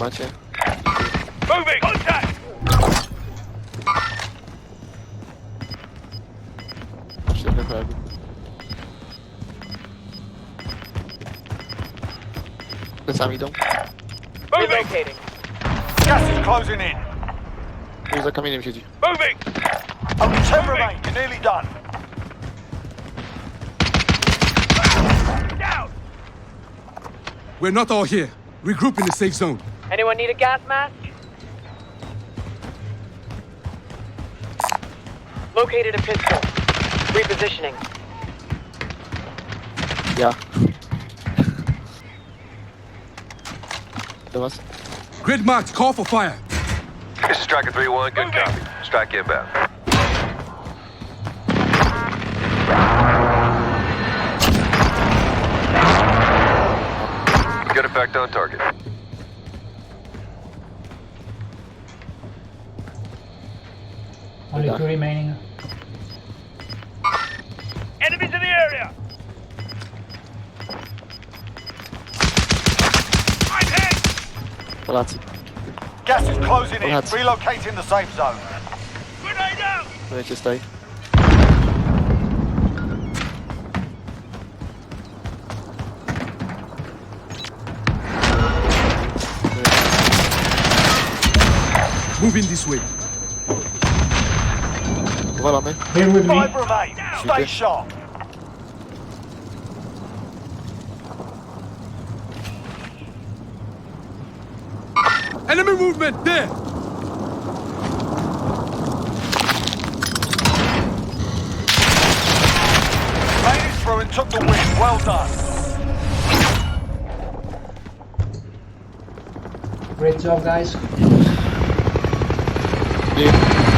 macie. Moving! Contact! Cztery prawie. Plecami idą. Moving! Relocating. Gas is closing in. Tu za kamieniem siedzi. Moving! Only 10 remain. You're nearly done. Down! We're not all here. Regroup in the safe zone. Anyone need a gas mask? Located a pistol. Repositioning. Ja. Do was. Grid marked. Call for fire. This is Striker 3-1. Good Moving. copy. Strike inbound. Good effect on target. Only Yeah. 2 remaining. Enemies in the area! I'm hit! Polacy. Gas is closing in. Polacy. Relocating the safe zone. Grenade out! Będziecie stoi. Moving this way. Powalamy. Here with me. 5 remain. Stay sharp. Enemy movement there. Made it through and took the win. Well done. Great job, guys. I